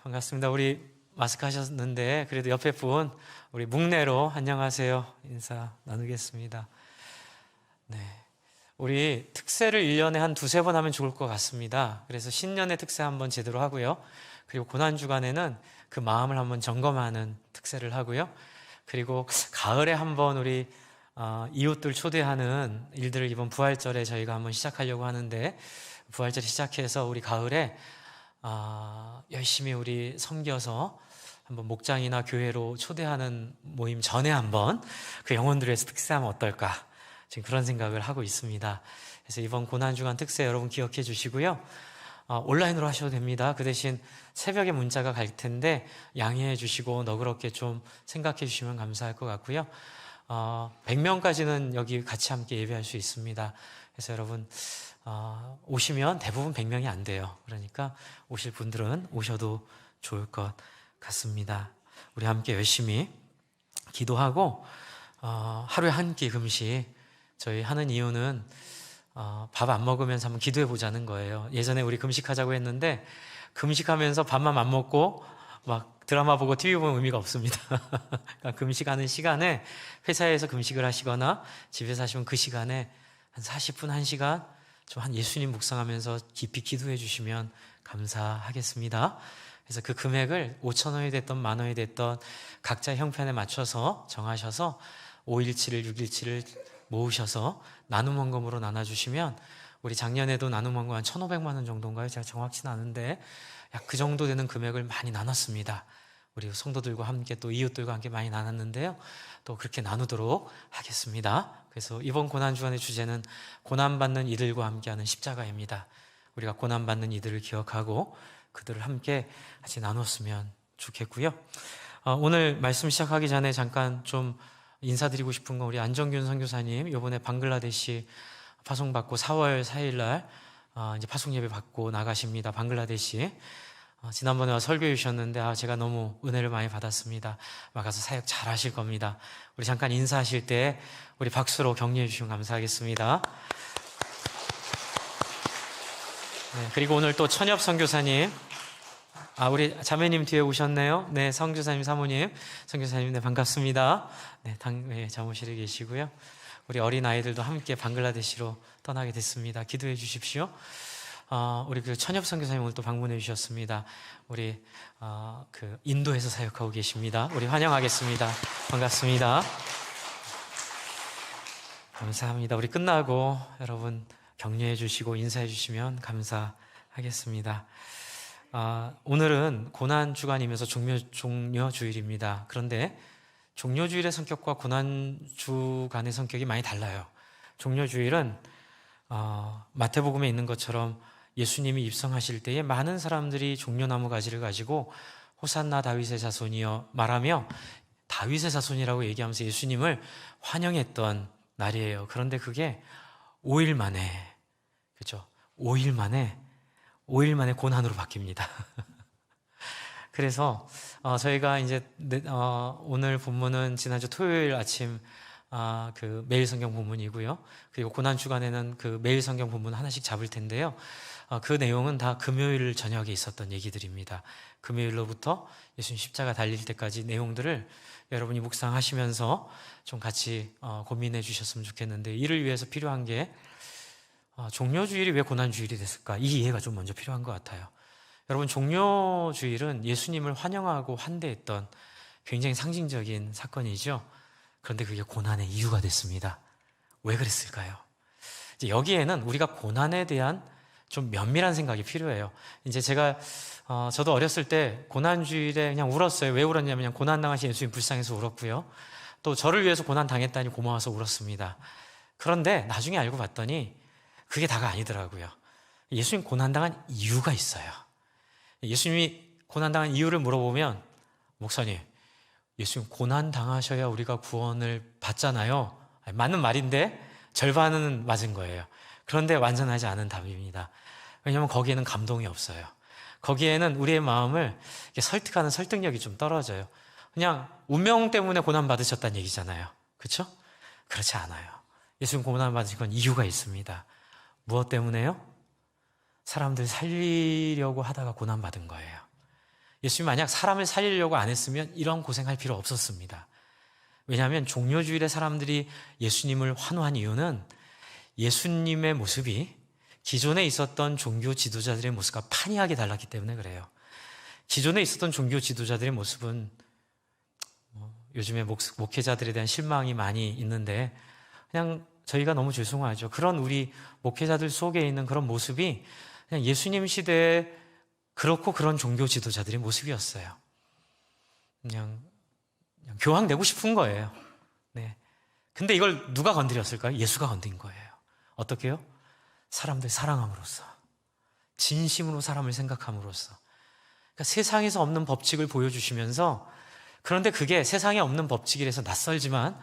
반갑습니다. 우리 마스크 하셨는데 그래도 옆에 분 우리 묵내로 안녕하세요 인사 나누겠습니다. 우리 특세를 1년에 한 두세 번 하면 좋을 것 같습니다. 그래서 신년의 특세 한번 제대로 하고요. 그리고 고난주간에는 그 마음을 한번 점검하는 특세를 하고요. 그리고 가을에 한번 우리 이웃들 초대하는 일들을 이번 부활절에 저희가 한번 시작하려고 하는데, 부활절에 시작해서 우리 가을에 열심히 우리 섬겨서 한번 목장이나 교회로 초대하는 모임 전에 한번 그 영혼들을 위해서 특세하면 어떨까, 지금 그런 생각을 하고 있습니다. 그래서 이번 고난주간 특세 여러분 기억해 주시고요. 온라인으로 하셔도 됩니다. 그 대신 새벽에 문자가 갈 텐데 양해해 주시고 너그럽게 좀 생각해 주시면 감사할 것 같고요. 100명까지는 여기 같이 함께 예배할 수 있습니다. 그래서 여러분 오시면 대부분 100명이 안 돼요. 그러니까 오실 분들은 오셔도 좋을 것 같습니다. 우리 함께 열심히 기도하고 하루에 한 끼 금식 저희 하는 이유는 밥 안 먹으면서 한번 기도해 보자는 거예요. 예전에 우리 금식하자고 했는데 금식하면서 밥만 안 먹고 막 드라마 보고 TV 보면 의미가 없습니다. 그러니까 금식하는 시간에 회사에서 금식을 하시거나 집에서 하시면 그 시간에 한 40분, 1시간 좀 한 예수님 묵상하면서 깊이 기도해 주시면 감사하겠습니다. 그래서 그 금액을 5,000원이 됐던 10,000원이 됐던 각자 형편에 맞춰서 정하셔서 517을 617을 모으셔서 나눔 헌금으로 나눠주시면, 우리 작년에도 나눔 헌금 한 1,500만 원 정도인가요? 제가 정확치는 않은데 약 그 정도 되는 금액을 많이 나눴습니다. 우리 성도들과 함께 또 이웃들과 함께 많이 나눴는데요. 또 그렇게 나누도록 하겠습니다. 그래서 이번 고난주간의 주제는 고난받는 이들과 함께하는 십자가입니다. 우리가 고난받는 이들을 기억하고 그들을 함께 같이 나눴으면 좋겠고요. 오늘 말씀 시작하기 전에 잠깐 좀 인사드리고 싶은 건, 우리 안정균 선교사님 이번에 방글라데시 파송받고 4월 4일날 이제 파송 예배 받고 나가십니다. 방글라데시. 지난번에 와 설교해 주셨는데 제가 너무 은혜를 많이 받았습니다. 가서 사역 잘 하실 겁니다. 우리 잠깐 인사하실 때 우리 박수로 격려해 주시면 감사하겠습니다. 그리고 오늘 또 천엽 선교사님, 우리 자매님 뒤에 오셨네요. 네, 선교사님 사모님, 선교사님, 네, 반갑습니다. 네, 사무실에 계시고요. 우리 어린 아이들도 함께 방글라데시로 떠나게 됐습니다. 기도해 주십시오. 우리 그 천엽 선교사님 오늘 또 방문해 주셨습니다. 우리 그 인도에서 사역하고 계십니다. 우리 환영하겠습니다. 반갑습니다. 감사합니다. 우리 끝나고 여러분 격려해 주시고 인사해 주시면 감사하겠습니다. 오늘은 고난주간이면서 종료주일입니다. 그런데 종료주일의 성격과 고난주간의 성격이 많이 달라요. 종료주일은 마태복음에 있는 것처럼 예수님이 입성하실 때에 많은 사람들이 종려나무 가지를 가지고 호산나 다윗의 자손이여 말하며 다윗의 자손이라고 얘기하면서 예수님을 환영했던 날이에요. 그런데 그게 5일 만에, 그렇죠? 5일 만에 고난으로 바뀝니다. 그래서 저희가 이제 오늘 본문은 지난주 토요일 아침 그 매일 성경 본문이고요. 그리고 고난 주간에는 그 매일 성경 본문 하나씩 잡을 텐데요. 그 내용은 다 금요일 저녁에 있었던 얘기들입니다. 금요일로부터 예수님 십자가 달릴 때까지 내용들을 여러분이 묵상하시면서 좀 같이 고민해 주셨으면 좋겠는데, 이를 위해서 필요한 게 종료주일이 왜 고난주일이 됐을까? 이 이해가 좀 먼저 필요한 것 같아요. 여러분, 종료주일은 예수님을 환영하고 환대했던 굉장히 상징적인 사건이죠. 그런데 그게 고난의 이유가 됐습니다. 왜 그랬을까요? 이제 여기에는 우리가 고난에 대한 좀 면밀한 생각이 필요해요. 이제 제가 저도 어렸을 때 고난주일에 그냥 울었어요. 왜 울었냐면 그냥 고난당하신 예수님 불쌍해서 울었고요. 또 저를 위해서 고난당했다니 고마워서 울었습니다. 그런데 나중에 알고 봤더니 그게 다가 아니더라고요. 예수님 고난당한 이유가 있어요. 예수님이 고난당한 이유를 물어보면, 목사님, 예수님 고난당하셔야 우리가 구원을 받잖아요. 맞는 말인데 절반은 맞은 거예요. 그런데 완전하지 않은 답입니다. 왜냐하면 거기에는 감동이 없어요. 거기에는 우리의 마음을 설득하는 설득력이 좀 떨어져요. 그냥 운명 때문에 고난받으셨다는 얘기잖아요. 그렇죠? 그렇지 않아요. 예수님 고난받으신 건 이유가 있습니다. 무엇 때문에요? 사람들 살리려고 하다가 고난받은 거예요. 예수님이 만약 사람을 살리려고 안 했으면 이런 고생할 필요 없었습니다. 왜냐하면 종료주일에 사람들이 예수님을 환호한 이유는 예수님의 모습이 기존에 있었던 종교 지도자들의 모습과 판이하게 달랐기 때문에 그래요. 기존에 있었던 종교 지도자들의 모습은 요즘에 목회자들에 대한 실망이 많이 있는데 그냥 저희가 너무 죄송하죠. 그런 우리 목회자들 속에 있는 그런 모습이 그냥 예수님 시대에 그렇고 그런 종교 지도자들의 모습이었어요. 그냥 교황되고 싶은 거예요. 네. 근데 이걸 누가 건드렸을까요? 예수가 건드린 거예요. 어떻게요? 사람들 사랑함으로써, 진심으로 사람을 생각함으로써. 그러니까 세상에서 없는 법칙을 보여주시면서, 그런데 그게 세상에 없는 법칙이라서 낯설지만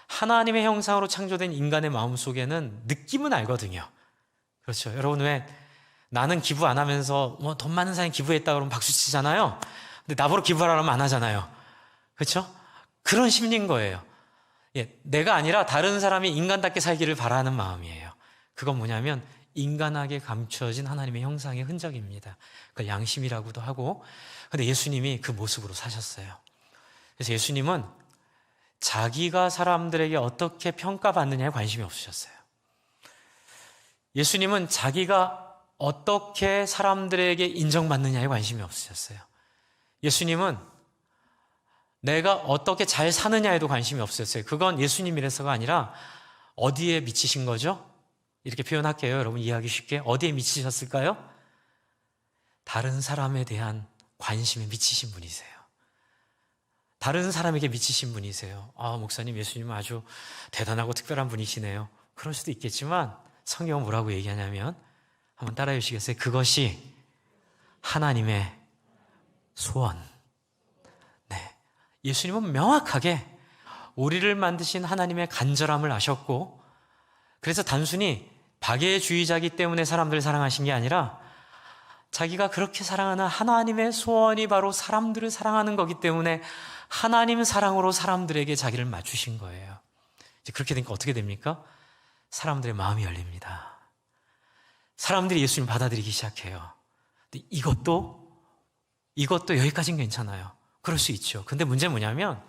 하나님의 형상으로 창조된 인간의 마음속에는 느낌은 알거든요. 그렇죠. 여러분, 왜 나는 기부 안 하면서 돈 많은 사람이 기부했다 그러면 박수 치잖아요. 근데 나보러 기부하라면 안 하잖아요. 그렇죠? 그런 심리인 거예요. 예, 내가 아니라 다른 사람이 인간답게 살기를 바라는 마음이에요. 그건 뭐냐면 인간하게 감춰진 하나님의 형상의 흔적입니다. 그걸 양심이라고도 하고. 근데 예수님이 그 모습으로 사셨어요. 그래서 예수님은 자기가 사람들에게 어떻게 평가받느냐에 관심이 없으셨어요. 예수님은 자기가 어떻게 사람들에게 인정받느냐에 관심이 없으셨어요. 예수님은 내가 어떻게 잘 사느냐에도 관심이 없으셨어요. 그건 예수님이라서가 아니라 어디에 미치신 거죠? 이렇게 표현할게요. 여러분 이해하기 쉽게. 어디에 미치셨을까요? 다른 사람에 대한 관심에 미치신 분이세요. 다른 사람에게 미치신 분이세요. 아, 목사님, 예수님은 아주 대단하고 특별한 분이시네요. 그럴 수도 있겠지만 성경은 뭐라고 얘기하냐면, 한번 따라해 주시겠어요? 그것이 하나님의 소원. 네. 예수님은 명확하게 우리를 만드신 하나님의 간절함을 아셨고, 그래서 단순히 박애주의자이기 때문에 사람들을 사랑하신 게 아니라 자기가 그렇게 사랑하는 하나님의 소원이 바로 사람들을 사랑하는 거기 때문에 하나님 사랑으로 사람들에게 자기를 맞추신 거예요. 이제 그렇게 되니까 어떻게 됩니까? 사람들의 마음이 열립니다. 사람들이 예수님을 받아들이기 시작해요. 근데 이것도 여기까지는 괜찮아요. 그럴 수 있죠. 근데 문제는 뭐냐면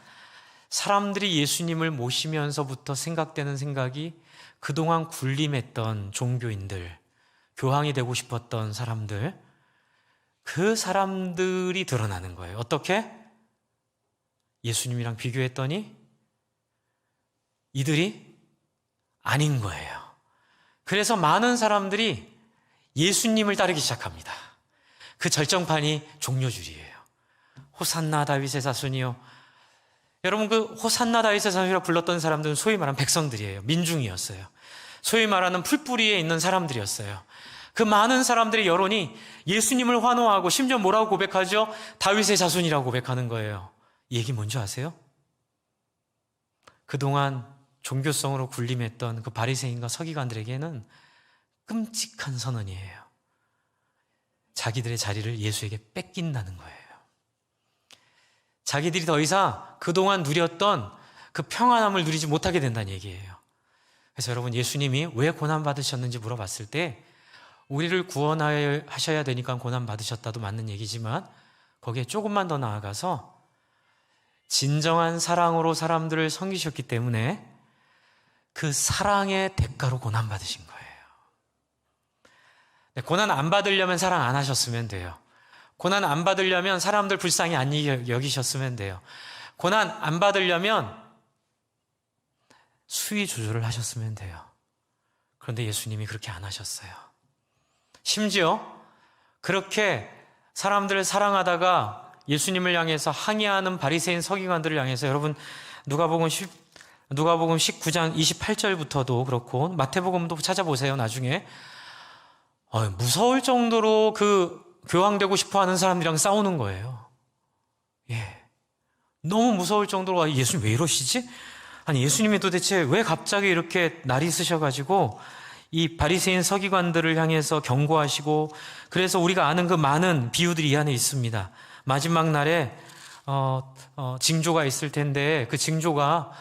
사람들이 예수님을 모시면서부터 생각되는 생각이 그동안 군림했던 종교인들, 교황이 되고 싶었던 사람들, 그 사람들이 드러나는 거예요. 어떻게? 예수님이랑 비교했더니 이들이 아닌 거예요. 그래서 많은 사람들이 예수님을 따르기 시작합니다. 그 절정판이 종료주일이에요. 호산나 다윗의 자손이요. 여러분, 그 호산나 다윗의 자손이라고 불렀던 사람들은 소위 말하는 백성들이에요. 민중이었어요. 소위 말하는 풀뿌리에 있는 사람들이었어요. 그 많은 사람들의 여론이 예수님을 환호하고 심지어 뭐라고 고백하죠? 다윗의 자손이라고 고백하는 거예요. 이 얘기 뭔지 아세요? 그동안 종교성으로 군림했던 그 바리새인과 서기관들에게는 끔찍한 선언이에요. 자기들의 자리를 예수에게 뺏긴다는 거예요. 자기들이 더 이상 그동안 누렸던 그 평안함을 누리지 못하게 된다는 얘기예요. 그래서 여러분, 예수님이 왜 고난받으셨는지 물어봤을 때 우리를 구원하셔야 되니까 고난받으셨다도 맞는 얘기지만 거기에 조금만 더 나아가서 진정한 사랑으로 사람들을 섬기셨기 때문에 그 사랑의 대가로 고난받으신 거예요. 고난 안 받으려면 사랑 안 하셨으면 돼요. 고난 안 받으려면 사람들 불쌍히 안 여기셨으면 돼요. 고난 안 받으려면 수위 조절을 하셨으면 돼요. 그런데 예수님이 그렇게 안 하셨어요. 심지어 그렇게 사람들을 사랑하다가 예수님을 향해서 항의하는 바리새인 서기관들을 향해서, 여러분 누가복음 19장 28절부터도 그렇고 마태복음도 찾아보세요. 나중에 무서울 정도로 그 교황되고 싶어하는 사람들이랑 싸우는 거예요. 예, 너무 무서울 정도로 예수님 왜 이러시지? 아니, 예수님이 도대체 왜 갑자기 이렇게 날이 쓰셔가지고 이 바리새인 서기관들을 향해서 경고하시고, 그래서 우리가 아는 그 많은 비유들이 이 안에 있습니다. 마지막 날에 징조가 있을 텐데 그 징조가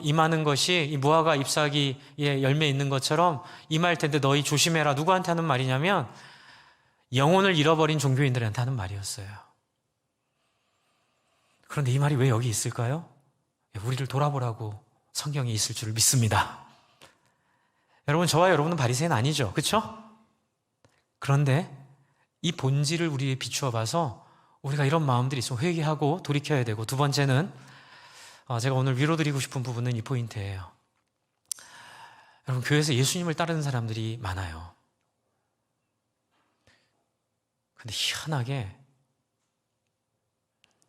임하는 것이 이 무화과 잎사귀에 열매 있는 것처럼 임할 텐데 너희 조심해라. 누구한테 하는 말이냐면 영혼을 잃어버린 종교인들한테 하는 말이었어요. 그런데 이 말이 왜 여기 있을까요? 우리를 돌아보라고 성경에 있을 줄을 믿습니다. 여러분, 저와 여러분은 바리새인 아니죠, 그렇죠? 그런데 이 본질을 우리에 비추어 봐서 우리가 이런 마음들이 있으면 회개하고 돌이켜야 되고, 두 번째는 제가 오늘 위로드리고 싶은 부분은 이 포인트예요. 여러분, 교회에서 예수님을 따르는 사람들이 많아요. 근데 희한하게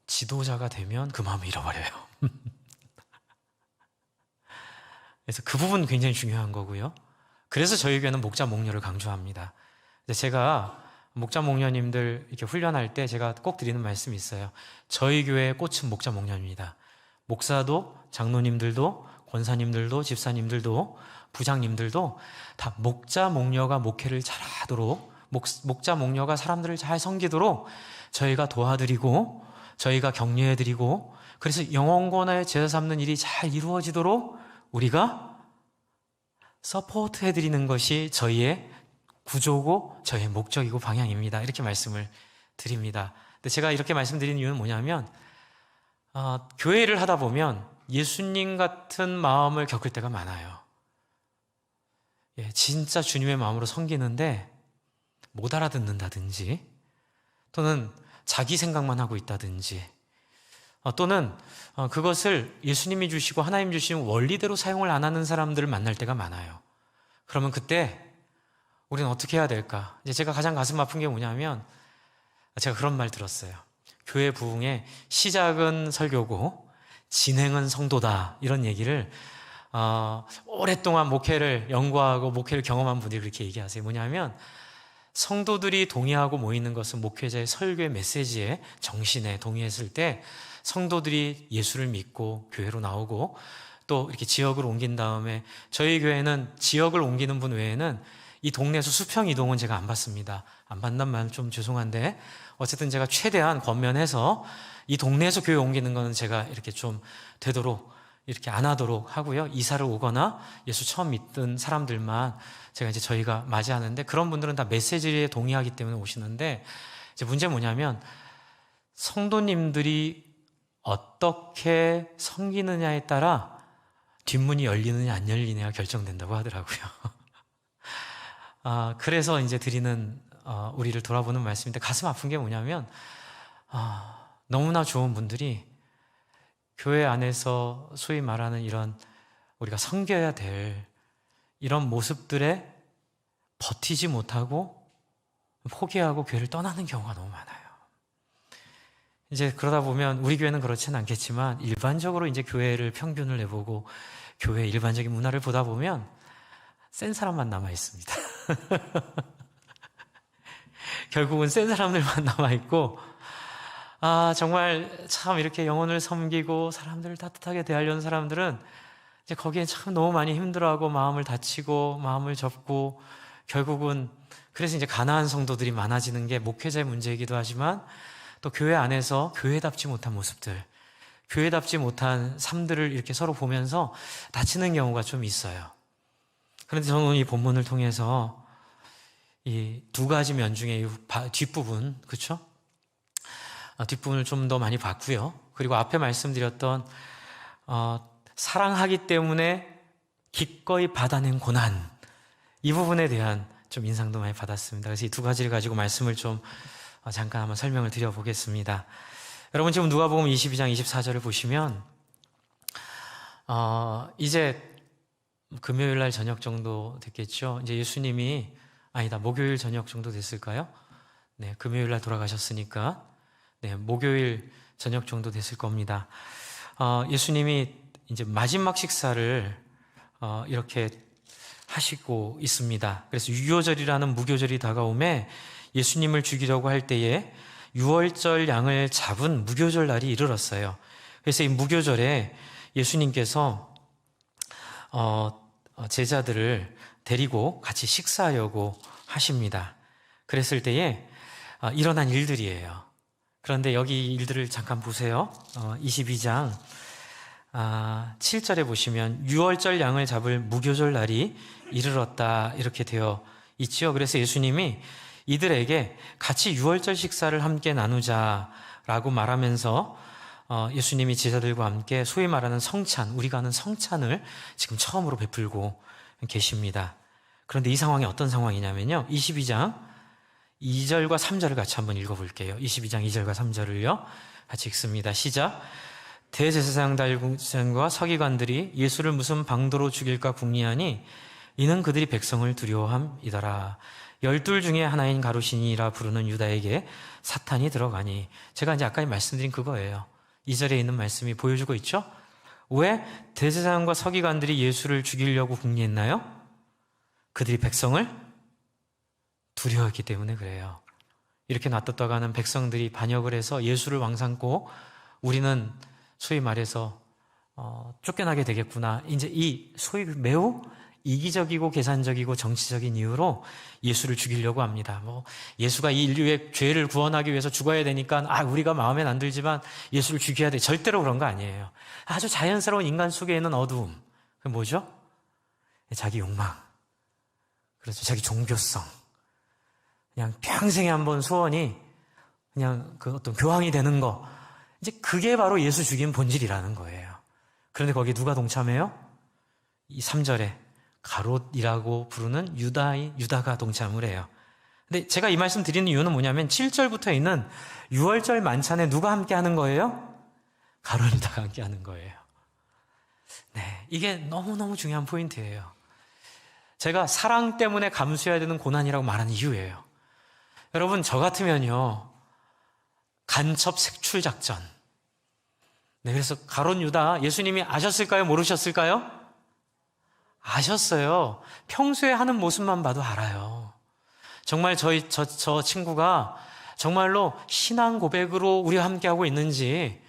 지도자가 되면 그 마음을 잃어버려요. 그래서 그 부분 굉장히 중요한 거고요. 그래서 저희 교회는 목자 목녀를 강조합니다. 제가 목자 목녀님들 이렇게 훈련할 때 제가 꼭 드리는 말씀이 있어요. 저희 교회의 꽃은 목자 목녀입니다. 목사도, 장로님들도, 권사님들도, 집사님들도, 부장님들도 다 목자 목녀가 목회를 잘하도록, 목자 목녀가 사람들을 잘 섬기도록 저희가 도와드리고, 저희가 격려해드리고, 그래서 영혼권의 제자 삼는 일이 잘 이루어지도록 우리가 서포트 해드리는 것이 저희의 구조고 저희의 목적이고 방향입니다. 이렇게 말씀을 드립니다. 근데 제가 이렇게 말씀드리는 이유는 뭐냐면, 교회를 하다 보면 예수님 같은 마음을 겪을 때가 많아요. 진짜 주님의 마음으로 섬기는데 못 알아듣는다든지, 또는 자기 생각만 하고 있다든지, 또는 그것을 예수님이 주시고 하나님 주신 원리대로 사용을 안 하는 사람들을 만날 때가 많아요. 그러면 그때 우리는 어떻게 해야 될까? 이제 제가 가장 가슴 아픈 게 뭐냐면, 제가 그런 말 들었어요. 교회 부흥의 시작은 설교고 진행은 성도다, 이런 얘기를 오랫동안 목회를 연구하고 목회를 경험한 분들이 그렇게 얘기하세요. 뭐냐면, 성도들이 동의하고 모이는 것은 목회자의 설교의 메시지에, 정신에 동의했을 때 성도들이 예수를 믿고 교회로 나오고, 또 이렇게 지역을 옮긴 다음에, 저희 교회는 지역을 옮기는 분 외에는 이 동네에서 수평 이동은 제가 안 받습니다. 안 받는 말 좀 죄송한데, 어쨌든 제가 최대한 권면해서 이 동네에서 교회 옮기는 거는 제가 이렇게 좀 되도록 이렇게 안 하도록 하고요. 이사를 오거나 예수 처음 믿던 사람들만 제가 이제 저희가 맞이하는데, 그런 분들은 다 메시지에 동의하기 때문에 오시는데, 이제 문제는 뭐냐면, 성도님들이 어떻게 섬기느냐에 따라 뒷문이 열리느냐 안 열리느냐가 결정된다고 하더라고요. 그래서 이제 드리는 우리를 돌아보는 말씀인데, 가슴 아픈 게 뭐냐면, 너무나 좋은 분들이 교회 안에서 소위 말하는 이런 우리가 섬겨야 될 이런 모습들에 버티지 못하고 포기하고 교회를 떠나는 경우가 너무 많아요. 이제 그러다 보면 우리 교회는 그렇지는 않겠지만, 일반적으로 이제 교회를 평균을 내보고 교회의 일반적인 문화를 보다 보면 센 사람만 남아 있습니다. 결국은 센 사람들만 남아 있고, 정말 참 이렇게 영혼을 섬기고 사람들을 따뜻하게 대하려는 사람들은 이제 거기에 참 너무 많이 힘들어하고 마음을 다치고 마음을 접고, 결국은 그래서 이제 가난한 성도들이 많아지는 게 목회자의 문제이기도 하지만, 또 교회 안에서 교회답지 못한 모습들, 교회답지 못한 삶들을 이렇게 서로 보면서 다치는 경우가 좀 있어요. 그런데 저는 이 본문을 통해서 이 두 가지 면 중에 뒷부분, 그렇죠? 뒷부분을 좀 더 많이 봤고요. 그리고 앞에 말씀드렸던 사랑하기 때문에 기꺼이 받아낸 고난, 이 부분에 대한 좀 인상도 많이 받았습니다. 그래서 이 두 가지를 가지고 말씀을 좀 잠깐 한번 설명을 드려보겠습니다. 여러분, 지금 누가복음 22장 24절을 보시면 이제 금요일 날 저녁 정도 됐겠죠. 이제 예수님이, 아니다, 목요일 저녁 정도 됐을까요? 네, 금요일 날 돌아가셨으니까 네, 목요일 저녁 정도 됐을 겁니다. 예수님이 이제 마지막 식사를 이렇게 하시고 있습니다. 그래서 유효절이라는 무교절이 다가오매 예수님을 죽이려고 할 때에 유월절 양을 잡은 무교절 날이 이르렀어요. 그래서 이 무교절에 예수님께서 제자들을 데리고 같이 식사하려고 하십니다. 그랬을 때에 일어난 일들이에요. 그런데 여기 일들을 잠깐 보세요. 22장 7절에 보시면 유월절 양을 잡을 무교절 날이 이르렀다, 이렇게 되어 있죠. 그래서 예수님이 이들에게 같이 유월절 식사를 함께 나누자라고 말하면서 예수님이 제자들과 함께 소위 말하는 성찬, 우리가 아는 성찬을 지금 처음으로 베풀고 계십니다. 그런데 이 상황이 어떤 상황이냐면요, 22장 2절과 3절을 같이 한번 읽어볼게요. 22장 2절과 3절을요 같이 읽습니다. 시작. 대제사장 달구장과 서기관들이 예수를 무슨 방도로 죽일까 궁리하니 이는 그들이 백성을 두려워함이더라. 12 중에 하나인 가룟이라 부르는 유다에게 사탄이 들어가니, 제가 이제 아까 말씀드린 그거예요. 2절에 있는 말씀이 보여주고 있죠. 왜 대제사장과 서기관들이 예수를 죽이려고 궁리했나요? 그들이 백성을 두려워했기 때문에 그래요. 이렇게 놔뒀다가는 백성들이 반역을 해서 예수를 왕삼고 우리는 소위 말해서 쫓겨나게 되겠구나. 이제 이 소위 매우 이기적이고 계산적이고 정치적인 이유로 예수를 죽이려고 합니다. 예수가 이 인류의 죄를 구원하기 위해서 죽어야 되니까 우리가 마음엔 안 들지만 예수를 죽여야 돼. 절대로 그런 거 아니에요. 아주 자연스러운 인간 속에 있는 어두움. 그게 뭐죠? 자기 욕망. 그렇죠. 자기 종교성. 그냥 평생에 한번 소원이 그냥 그 어떤 교황이 되는 거. 이제 그게 바로 예수 죽인 본질이라는 거예요. 그런데 거기에 누가 동참해요? 이 3절에 가롯이라고 부르는 유다가 동참을 해요. 근데 제가 이 말씀 드리는 이유는 뭐냐면 7절부터 있는 6월절 만찬에 누가 함께 하는 거예요? 가롯 유다가 함께 하는 거예요. 네, 이게 너무너무 중요한 포인트예요. 제가 사랑 때문에 감수해야 되는 고난이라고 말하는 이유예요. 여러분, 저 같으면요, 간첩 색출 작전. 네, 그래서 가롯 유다, 예수님이 아셨을까요? 모르셨을까요? 아셨어요. 평소에 하는 모습만 봐도 알아요. 정말 저 친구가 정말로 신앙 고백으로 우리와 함께하고 있는지,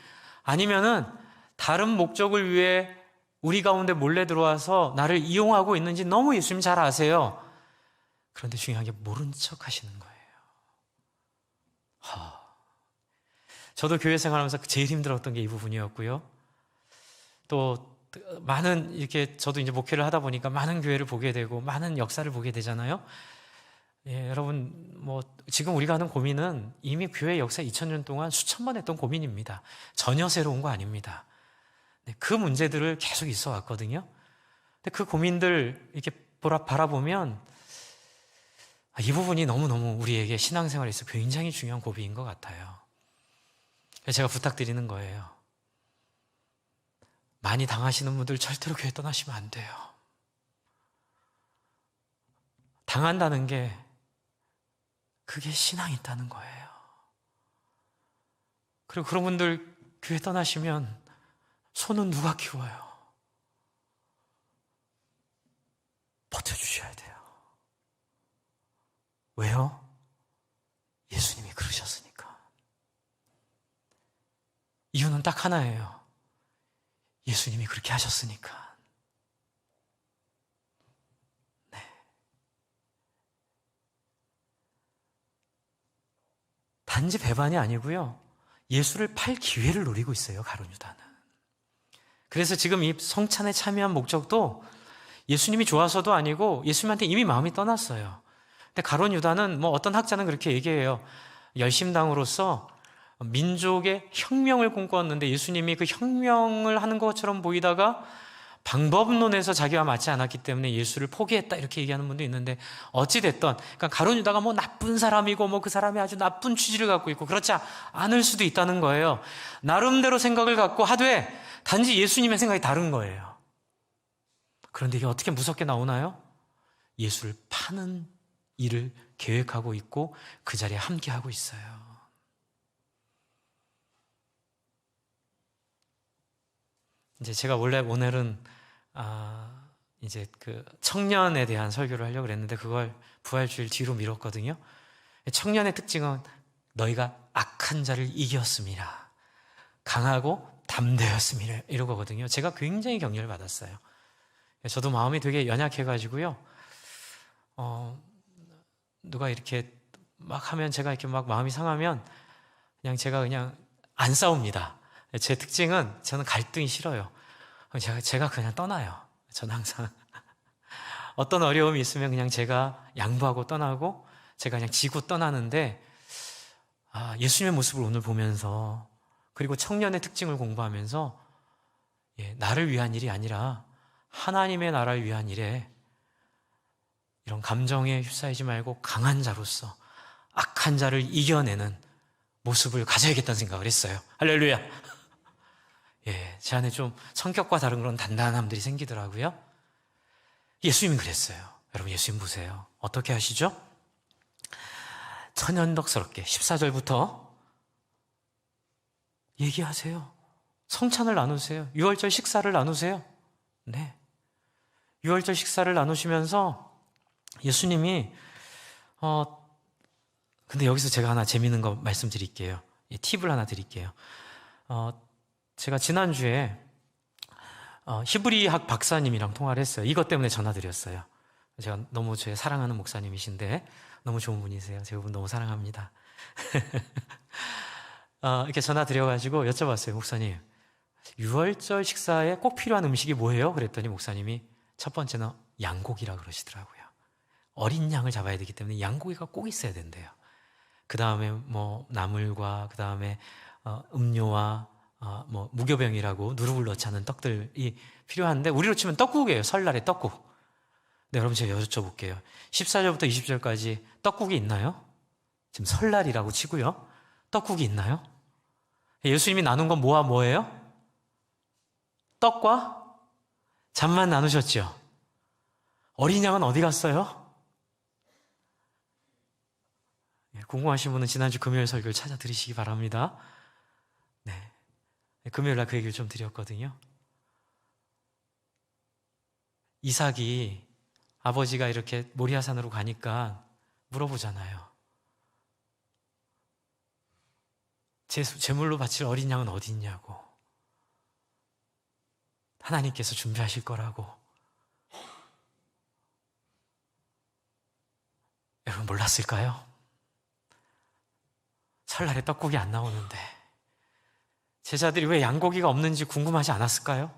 아니면은 다른 목적을 위해 우리 가운데 몰래 들어와서 나를 이용하고 있는지 너무 예수님 잘 아세요. 그런데 중요한 게 모른 척 하시는 거예요. 저도 교회 생활하면서 제일 힘들었던 게 이 부분이었고요. 또 많은 이렇게 저도 이제 목회를 하다 보니까 많은 교회를 보게 되고 많은 역사를 보게 되잖아요. 예, 여러분 지금 우리가 하는 고민은 이미 교회 역사 2000년 동안 수천 번 했던 고민입니다. 전혀 새로운 거 아닙니다. 네, 그 문제들을 계속 있어 왔거든요. 근데 그 고민들 이렇게 바라보면 이 부분이 너무너무 우리에게 신앙생활에 있어 굉장히 중요한 고비인 것 같아요. 제가 부탁드리는 거예요. 많이 당하시는 분들 절대로 교회 떠나시면 안 돼요. 당한다는 게 그게 신앙이 있다는 거예요. 그리고 그런 분들 교회 떠나시면 손은 누가 키워요? 버텨주셔야 돼요. 왜요? 예수님이 그러셨으니까. 이유는 딱 하나예요. 예수님이 그렇게 하셨으니까. 네. 단지 배반이 아니고요, 예수를 팔 기회를 노리고 있어요, 가룟 유다는. 그래서 지금 이 성찬에 참여한 목적도 예수님이 좋아서도 아니고 예수님한테 이미 마음이 떠났어요. 근데 가룟 유다는 어떤 학자는 그렇게 얘기해요. 열심당으로서 민족의 혁명을 꿈꿨는데 예수님이 그 혁명을 하는 것처럼 보이다가 방법론에서 자기와 맞지 않았기 때문에 예수를 포기했다, 이렇게 얘기하는 분도 있는데, 어찌됐든 그러니까 가룟 유다가 나쁜 사람이고 그 사람이 아주 나쁜 취지를 갖고 있고 그렇지 않을 수도 있다는 거예요. 나름대로 생각을 갖고 하되 단지 예수님의 생각이 다른 거예요. 그런데 이게 어떻게 무섭게 나오나요? 예수를 파는 일을 계획하고 있고 그 자리에 함께하고 있어요. 이제 제가 원래 오늘은 이제 그 청년에 대한 설교를 하려고 그랬는데 그걸 부활주일 뒤로 미뤘거든요. 청년의 특징은 너희가 악한 자를 이겼음이라, 강하고 담대였음이라, 이러거든요. 제가 굉장히 격려를 받았어요. 저도 마음이 되게 연약해가지고요. 누가 이렇게 막 하면 제가 이렇게 막 마음이 상하면 제가 그냥 안 싸웁니다. 제 특징은 저는 갈등이 싫어요. 제가 그냥 떠나요. 저는 항상 어떤 어려움이 있으면 그냥 제가 양보하고 떠나고 제가 그냥 지고 떠나는데, 예수님의 모습을 오늘 보면서 그리고 청년의 특징을 공부하면서 나를 위한 일이 아니라 하나님의 나라를 위한 일에 이런 감정에 휩싸이지 말고 강한 자로서 악한 자를 이겨내는 모습을 가져야겠다는 생각을 했어요. 할렐루야. 제 안에 좀 성격과 다른 그런 단단함들이 생기더라고요. 예수님은 그랬어요. 여러분, 예수님 보세요. 어떻게 하시죠? 천연덕스럽게 14절부터 얘기하세요. 성찬을 나누세요. 유월절 식사를 나누세요. 네. 유월절 식사를 나누시면서 예수님이 근데 여기서 제가 하나 재미있는 거 말씀드릴게요. 팁을 하나 드릴게요. 제가 지난주에 히브리학 박사님이랑 통화를 했어요. 이것 때문에 전화드렸어요. 제가 너무 제 사랑하는 목사님이신데 너무 좋은 분이세요. 제가 그분 너무 사랑합니다. 이렇게 전화드려가지고 여쭤봤어요. 목사님, 유월절 식사에 꼭 필요한 음식이 뭐예요? 그랬더니 목사님이 첫 번째는 양고기라 그러시더라고요. 어린 양을 잡아야 되기 때문에 양고기가 꼭 있어야 된대요. 그 다음에 뭐 나물과 그 다음에 음료와 뭐 무교병이라고 누룩을 넣지 않은 떡들이 필요한데 우리로 치면 떡국이에요. 설날에 떡국. 네, 여러분 제가 여쭤볼게요. 14절부터 20절까지 떡국이 있나요? 지금 설날이라고 치고요. 떡국이 있나요? 예수님이 나눈 건 뭐와 뭐예요? 떡과 잔만 나누셨죠? 어린 양은 어디 갔어요? 궁금하신 분은 지난주 금요일 설교를 찾아 들으시기 바랍니다. 네, 금요일 날 그 얘기를 좀 드렸거든요. 이삭이 아버지가 이렇게 모리아산으로 가니까 물어보잖아요. 제물로 바칠 어린 양은 어디 있냐고. 하나님께서 준비하실 거라고. 여러분 몰랐을까요? 설날에 떡국이 안 나오는데 제자들이 왜 양고기가 없는지 궁금하지 않았을까요?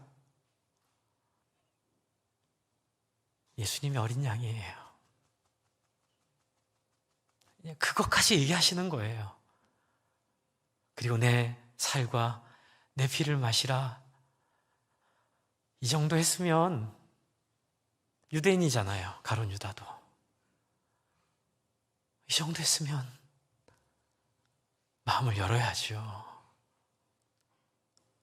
예수님이 어린 양이에요. 그것까지 얘기하시는 거예요. 그리고 내 살과 내 피를 마시라. 이 정도 했으면 유대인이잖아요. 가룟 유다도. 이 정도 했으면 마음을 열어야죠.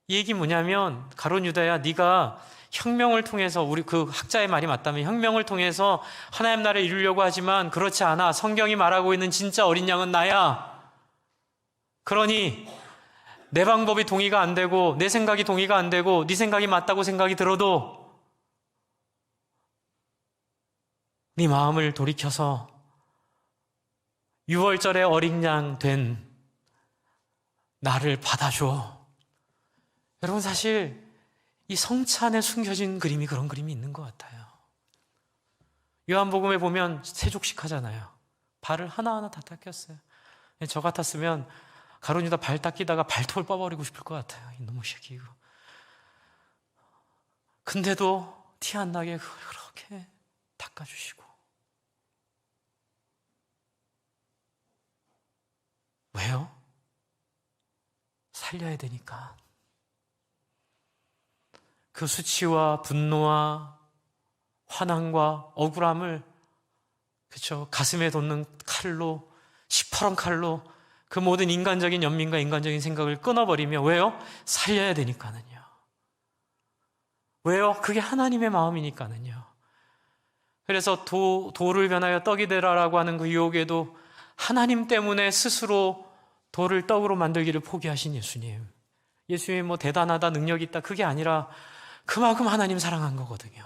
이 얘기 뭐냐면 가룟 유다야, 네가 혁명을 통해서, 우리 그 학자의 말이 맞다면 혁명을 통해서 하나님 나라를 이루려고 하지만 그렇지 않아. 성경이 말하고 있는 진짜 어린 양은 나야. 그러니 내 방법이 동의가 안 되고 내 생각이 동의가 안 되고 네 생각이 맞다고 생각이 들어도 네 마음을 돌이켜서 유월절에 어린 양 된 나를 받아줘. 여러분, 사실 이 성찬에 숨겨진 그림이 그런 그림이 있는 것 같아요. 요한복음에 보면 세족식 하잖아요. 발을 하나하나 다 닦였어요. 저 같았으면 가룟 유다 발 닦이다가 발톱을 뽑아버리고 싶을 것 같아요. 이놈의 새끼 이거. 근데도 티 안 나게 그걸 그렇게 닦아주시고. 왜요? 살려야 되니까. 그 수치와 분노와 화난과 억울함을, 그렇죠, 가슴에 돋는 칼로, 시퍼런 칼로 그 모든 인간적인 연민과 인간적인 생각을 끊어버리며, 왜요? 살려야 되니까는요. 왜요? 그게 하나님의 마음이니까는요. 그래서 돌을 변하여 떡이 되라라고 하는 그 유혹에도 하나님 때문에 스스로 돌을 떡으로 만들기를 포기하신 예수님. 예수님이 뭐 대단하다, 능력이 있다, 그게 아니라 그만큼 하나님 사랑한 거거든요.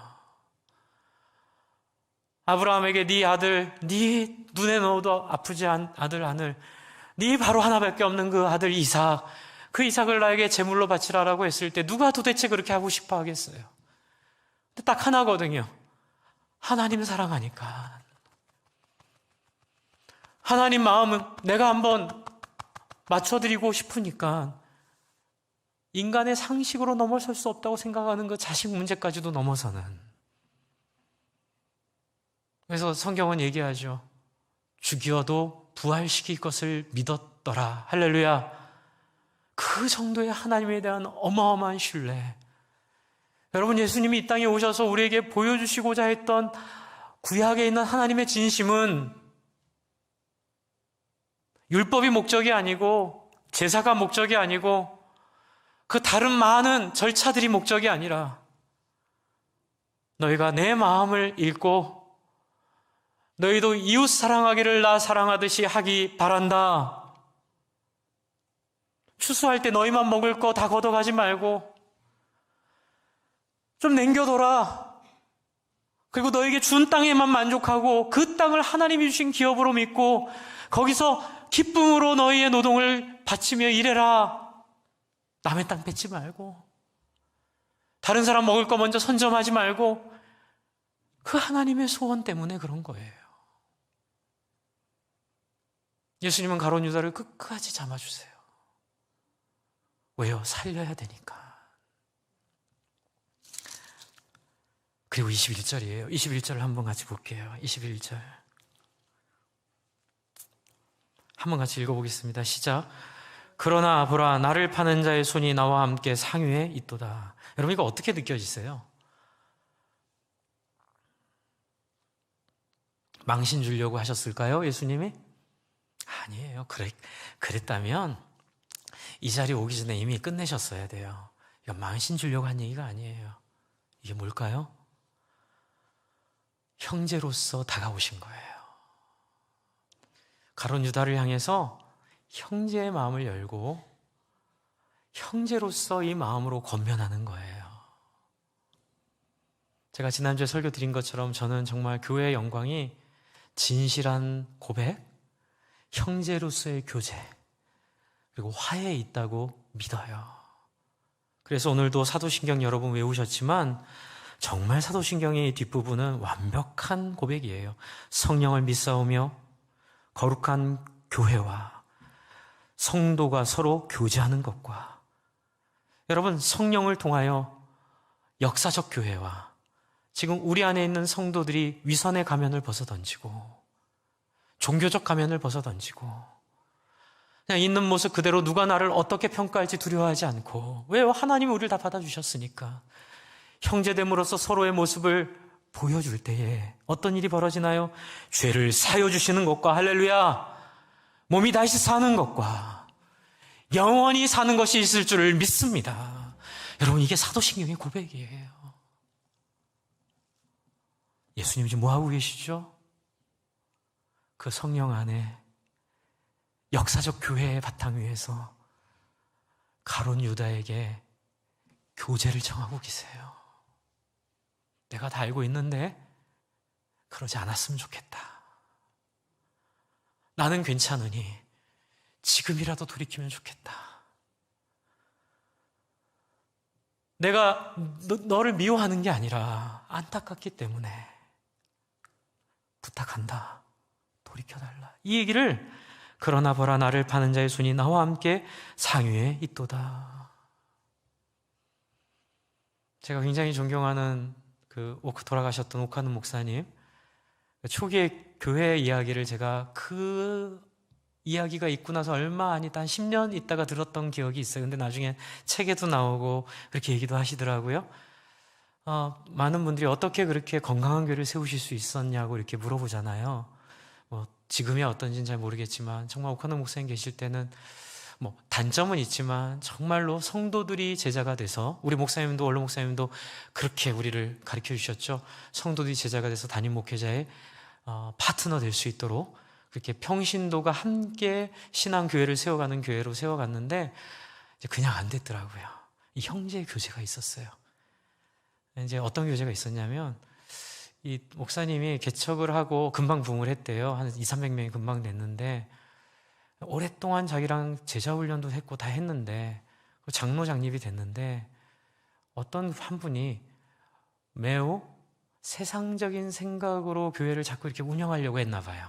아브라함에게 네 아들, 네 눈에 넣어도 아프지 않은 아들 하늘, 네 바로 하나밖에 없는 그 아들 이삭, 그 이삭을 나에게 제물로 바치라라고 했을 때 누가 도대체 그렇게 하고 싶어 하겠어요? 근데 딱 하나거든요. 하나님 사랑하니까. 하나님 마음은 내가 한번 맞춰드리고 싶으니까 인간의 상식으로 넘어설 수 없다고 생각하는 그 자식 문제까지도 넘어서는. 그래서 성경은 얘기하죠. 죽여도 부활시킬 것을 믿었더라. 할렐루야. 그 정도의 하나님에 대한 어마어마한 신뢰. 여러분, 예수님이 이 땅에 오셔서 우리에게 보여주시고자 했던 구약에 있는 하나님의 진심은 율법이 목적이 아니고 제사가 목적이 아니고 그 다른 많은 절차들이 목적이 아니라 너희가 내 마음을 읽고 너희도 이웃 사랑하기를 나 사랑하듯이 하기 바란다. 추수할 때 너희만 먹을 거 다 걷어가지 말고 좀 남겨둬라. 그리고 너에게 준 땅에만 만족하고 그 땅을 하나님이 주신 기업으로 믿고 거기서 기쁨으로 너희의 노동을 바치며 일해라. 남의 땅 뺏지 말고 다른 사람 먹을 거 먼저 선점하지 말고. 그 하나님의 소원 때문에 그런 거예요. 예수님은 가룟 유다를 끝까지 잡아주세요. 왜요? 살려야 되니까. 그리고 21절이에요. 21절을 한번 같이 볼게요. 21절. 한번 같이 읽어보겠습니다. 시작. 그러나 보라, 나를 파는 자의 손이 나와 함께 상위에 있도다. 여러분, 이거 어떻게 느껴지세요? 망신 주려고 하셨을까요? 예수님이? 아니에요. 그랬다면 이 자리에 오기 전에 이미 끝내셨어야 돼요. 이거 망신 주려고 한 얘기가 아니에요. 이게 뭘까요? 형제로서 다가오신 거예요. 가룟 유다를 향해서 형제의 마음을 열고 형제로서 이 마음으로 권면하는 거예요. 제가 지난주에 설교 드린 것처럼 저는 정말 교회의 영광이 진실한 고백, 형제로서의 교제, 그리고 화해에 있다고 믿어요. 그래서 오늘도 사도신경 여러분 외우셨지만 정말 사도신경의 뒷부분은 완벽한 고백이에요. 성령을 믿사오며 거룩한 교회와 성도가 서로 교제하는 것과, 여러분, 성령을 통하여 역사적 교회와 지금 우리 안에 있는 성도들이 위선의 가면을 벗어던지고 종교적 가면을 벗어던지고 그냥 있는 모습 그대로 누가 나를 어떻게 평가할지 두려워하지 않고, 왜요? 하나님이 우리를 다 받아주셨으니까 형제됨으로써 서로의 모습을 보여줄 때에 어떤 일이 벌어지나요? 죄를 사여 주시는 것과, 할렐루야, 몸이 다시 사는 것과 영원히 사는 것이 있을 줄을 믿습니다. 여러분, 이게 사도신경의 고백이에요. 예수님 지금 뭐하고 계시죠? 그 성령 안에 역사적 교회의 바탕 위에서 가룟 유다에게 교제를 청하고 계세요. 내가 다 알고 있는데 그러지 않았으면 좋겠다. 나는 괜찮으니 지금이라도 돌이키면 좋겠다. 내가 너를 미워하는 게 아니라 안타깝기 때문에 부탁한다. 돌이켜달라. 이 얘기를, 그러나 보라, 나를 파는 자의 손이 나와 함께 상위에 있도다. 제가 굉장히 존경하는 돌아가셨던 오카노 목사님, 초기에 교회 이야기를 제가 그 이야기가 있고 나서 얼마 아니다 한 10년 있다가 들었던 기억이 있어요. 근데 나중에 책에도 나오고 그렇게 얘기도 하시더라고요. 많은 분들이 어떻게 그렇게 건강한 교회를 세우실 수 있었냐고 이렇게 물어보잖아요. 지금이 어떤지는 잘 모르겠지만 정말 오카노 목사님 계실 때는 단점은 있지만 정말로 성도들이 제자가 돼서, 우리 목사님도 원로 목사님도 그렇게 우리를 가르쳐 주셨죠. 성도들이 제자가 돼서 담임 목회자의 파트너 될 수 있도록 그렇게 평신도가 함께 신앙교회를 세워가는 교회로 세워갔는데 이제 그냥 안 됐더라고요. 이 형제의 교제가 있었어요. 이제 어떤 교제가 있었냐면, 이 목사님이 개척을 하고 금방 부흥을 했대요. 한 200~300명이 금방 됐는데 오랫동안 자기랑 제자훈련도 했고 다 했는데 장로 장립이 됐는데 어떤 한 분이 매우 세상적인 생각으로 교회를 자꾸 이렇게 운영하려고 했나 봐요.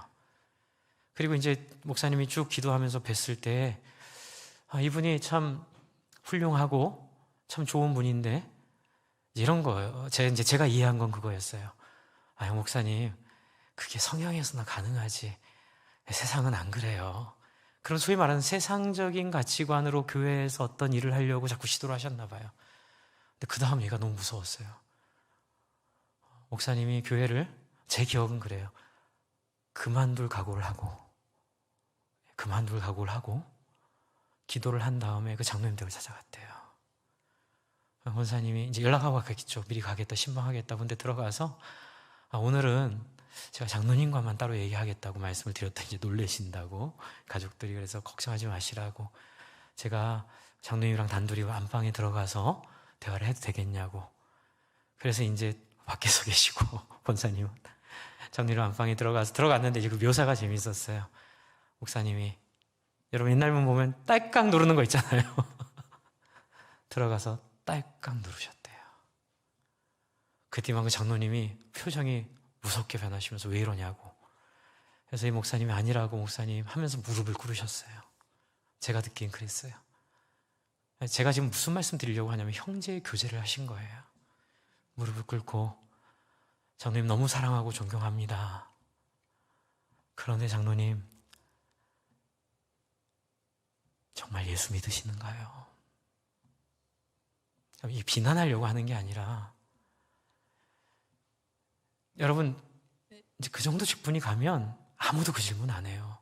그리고 이제 목사님이 쭉 기도하면서 뵀을 때 이분이 참 훌륭하고 참 좋은 분인데 이런 거예요. 제가 이해한 건 그거였어요. 목사님, 그게 성향에서나 가능하지 세상은 안 그래요. 그런 소위 말하는 세상적인 가치관으로 교회에서 어떤 일을 하려고 자꾸 시도를 하셨나 봐요. 근데 그 다음 얘기가 너무 무서웠어요. 목사님이 교회를, 제 기억은 그래요, 그만둘 각오를 하고 기도를 한 다음에 그 장로님 댁을 찾아갔대요. 권사님이 이제 연락하고 가겠죠. 미리 가겠다, 신방하겠다. 근데 들어가서 오늘은 제가 장로님과만 따로 얘기하겠다고 말씀을 드렸더니 이제 놀래신다고, 가족들이. 그래서 걱정하지 마시라고, 제가 장로님이랑 단둘이 안방에 들어가서 대화를 해도 되겠냐고. 그래서 이제 밖에서 계시고 권사님은 장로님 안방에 들어갔는데 이제 그 묘사가 재밌었어요. 목사님이, 여러분 옛날만 보면 딸깍 누르는 거 있잖아요. 들어가서 딸깍 누르셨대요. 그때만 그 장로님이 표정이 무섭게 변하시면서 왜 이러냐고. 그래서 이 목사님이 아니라고 목사님 하면서 무릎을 꿇으셨어요. 제가 듣기엔 그랬어요. 제가 지금 무슨 말씀 드리려고 하냐면 형제의 교제를 하신 거예요. 무릎을 꿇고, 장로님 너무 사랑하고 존경합니다. 그런데 장로님 정말 예수 믿으시는가요? 이 비난하려고 하는 게 아니라, 여러분 이제 그 정도 직분이 가면 아무도 그 질문 안 해요.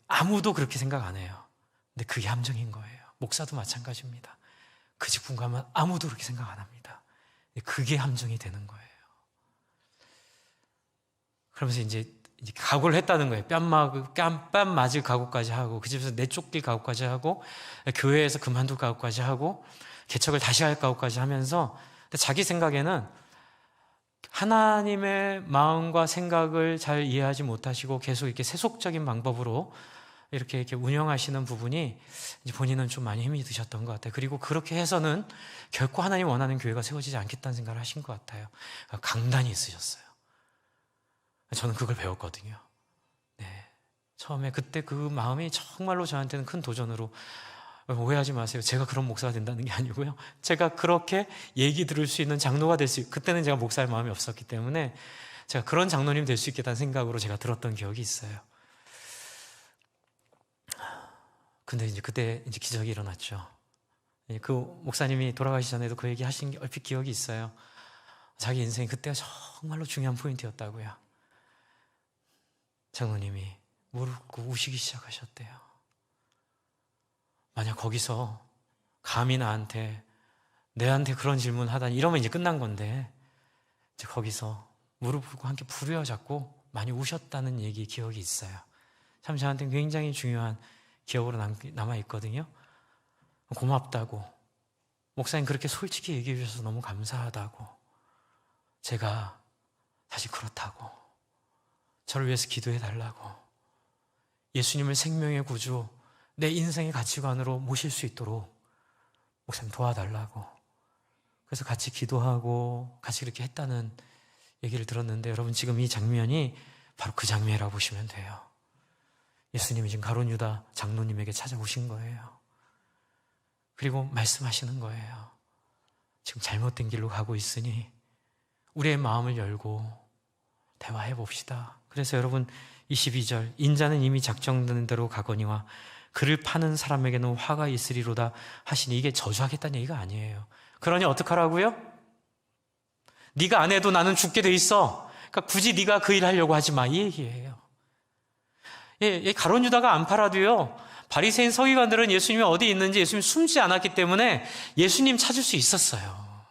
아무도 그렇게 생각 안 해요. 근데 그게 함정인 거예요. 목사도 마찬가지입니다. 그 직분 가면 아무도 그렇게 생각 안 합니다. 그게 함정이 되는 거예요. 그러면서 이제 각오를 했다는 거예요. 뺨 맞을 각오까지 하고, 그 집에서 내쫓길 각오까지 하고, 교회에서 그만둘 각오까지 하고, 개척을 다시 할 각오까지 하면서, 근데 자기 생각에는 하나님의 마음과 생각을 잘 이해하지 못하시고 계속 이렇게 세속적인 방법으로 이렇게 운영하시는 부분이 이제 본인은 좀 많이 힘이 드셨던 것 같아요. 그리고 그렇게 해서는 결코 하나님 원하는 교회가 세워지지 않겠다는 생각을 하신 것 같아요. 강단이 있으셨어요. 저는 그걸 배웠거든요. 네. 처음에 그때 그 마음이 정말로 저한테는 큰 도전으로, 오해하지 마세요. 제가 그런 목사가 된다는 게 아니고요. 제가 그렇게 얘기 들을 수 있는 장로가 될 수 있고, 그때는 제가 목사의 마음이 없었기 때문에 제가 그런 장로님 될 수 있겠다는 생각으로 제가 들었던 기억이 있어요. 근데 이제 그때 이제 기적이 일어났죠. 그 목사님이 돌아가시기 전에도 그 얘기 하신 게 얼핏 기억이 있어요. 자기 인생이 그때가 정말로 중요한 포인트였다고요. 장로님이 무릎 꿇고 우시기 시작하셨대요. 만약 거기서 감히 내한테 그런 질문 하다니, 이러면 이제 끝난 건데, 이제 거기서 무릎 꿇고 함께 부르짖고 많이 우셨다는 얘기 기억이 있어요. 참 저한테는 굉장히 중요한 기억으로 남아있거든요. 고맙다고, 목사님 그렇게 솔직히 얘기해 주셔서 너무 감사하다고, 제가 다시 그렇다고, 저를 위해서 기도해 달라고, 예수님을 생명의 구주, 내 인생의 가치관으로 모실 수 있도록 목사님 도와달라고, 그래서 같이 기도하고 같이 그렇게 했다는 얘기를 들었는데, 여러분 지금 이 장면이 바로 그 장면이라고 보시면 돼요. 예수님이 지금 가룟 유다 장로님에게 찾아오신 거예요. 그리고 말씀하시는 거예요. 지금 잘못된 길로 가고 있으니 우리의 마음을 열고 대화해 봅시다. 그래서 여러분 22절, 인자는 이미 작정된 대로 가거니와 그를 파는 사람에게는 화가 있으리로다 하시니, 이게 저주하겠다는 얘기가 아니에요. 그러니 어떡하라고요? 네가 안 해도 나는 죽게 돼 있어. 그러니까 굳이 네가 그 일 하려고 하지 마, 이 얘기예요. 가룟 유다가 안 팔아도요, 바리새인 서기관들은 예수님이 어디 있는지 예수님 숨지 않았기 때문에 예수님 찾을 수 있었어요.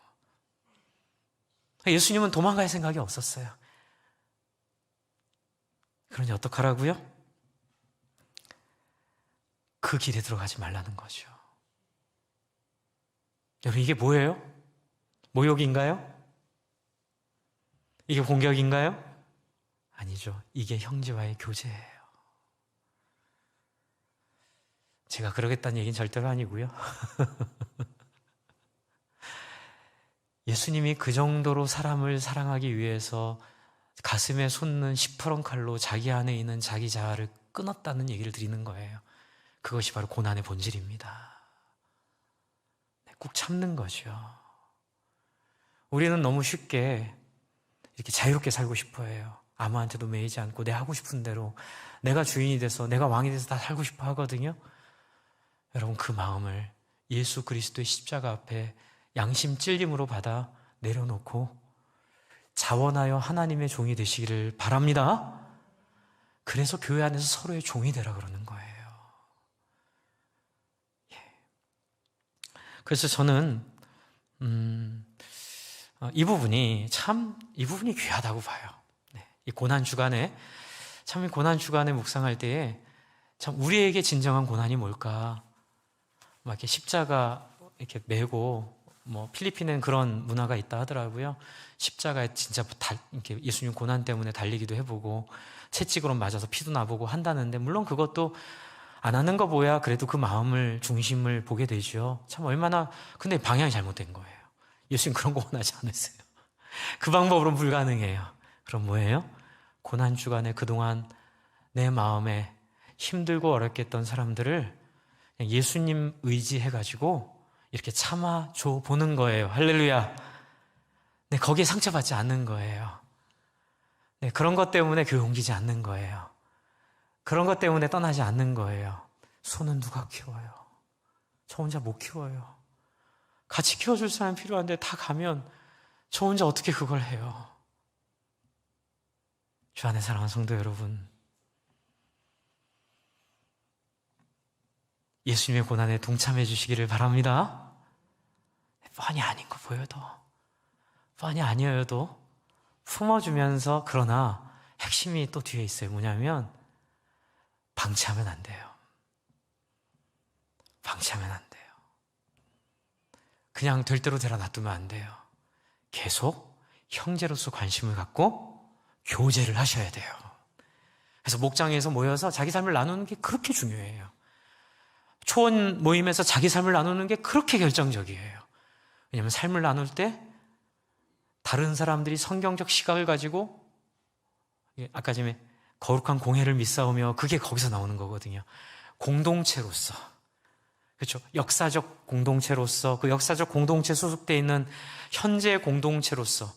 예수님은 도망갈 생각이 없었어요. 그러니 어떡하라고요? 그 길에 들어가지 말라는 거죠. 여러분 이게 뭐예요? 모욕인가요? 이게 공격인가요? 아니죠. 이게 형제와의 교제예요. 제가 그러겠다는 얘기는 절대로 아니고요. 예수님이 그 정도로 사람을 사랑하기 위해서 가슴에 솟는 시퍼런 칼로 자기 안에 있는 자기 자아를 끊었다는 얘기를 드리는 거예요. 그것이 바로 고난의 본질입니다. 꾹 참는 거죠. 우리는 너무 쉽게 이렇게 자유롭게 살고 싶어 해요. 아무한테도 매이지 않고 내 하고 싶은 대로 내가 주인이 돼서 내가 왕이 돼서 다 살고 싶어 하거든요. 여러분, 그 마음을 예수 그리스도의 십자가 앞에 양심 찔림으로 받아 내려놓고 자원하여 하나님의 종이 되시기를 바랍니다. 그래서 교회 안에서 서로의 종이 되라 그러는 거예요. 그래서 저는 이 부분이 귀하다고 봐요. 이 고난 주간에 참, 이 고난 주간에 묵상할 때에 참 우리에게 진정한 고난이 뭘까? 막 이렇게 십자가 이렇게 메고, 뭐 필리핀에는 그런 문화가 있다 하더라고요. 십자가에 진짜 이렇게 예수님 고난 때문에 달리기도 해보고 채찍으로 맞아서 피도 나보고 한다는데, 물론 그것도 안 하는 거 보야 그래도 그 마음을, 중심을 보게 되죠. 참 얼마나, 근데 방향이 잘못된 거예요. 예수님 그런 거 원하지 않으세요. 그 방법으로는 불가능해요. 그럼 뭐예요? 고난 주간에 그동안 내 마음에 힘들고 어렵게 했던 사람들을 그냥 예수님 의지해가지고 이렇게 참아줘 보는 거예요. 할렐루야. 네, 거기에 상처받지 않는 거예요. 네, 그런 것 때문에 교회 옮기지 않는 거예요. 그런 것 때문에 떠나지 않는 거예요. 소는 누가 키워요? 저 혼자 못 키워요. 같이 키워줄 사람이 필요한데 다 가면 저 혼자 어떻게 그걸 해요? 주 안에 사랑하는 성도 여러분, 예수님의 고난에 동참해 주시기를 바랍니다. 뻔히 아닌 거 보여도, 뻔히 아니어도 품어주면서, 그러나 핵심이 또 뒤에 있어요. 뭐냐면 방치하면 안 돼요. 방치하면 안 돼요. 그냥 될 대로 되라 놔두면 안 돼요. 계속 형제로서 관심을 갖고 교제를 하셔야 돼요. 그래서 목장에서 모여서 자기 삶을 나누는 게 그렇게 중요해요. 초원 모임에서 자기 삶을 나누는 게 그렇게 결정적이에요. 왜냐하면 삶을 나눌 때 다른 사람들이 성경적 시각을 가지고, 아까 전에 거룩한 공회를 믿사오며, 그게 거기서 나오는 거거든요. 공동체로서, 그렇죠? 역사적 공동체로서, 그 역사적 공동체에 소속되어 있는 현재 공동체로서,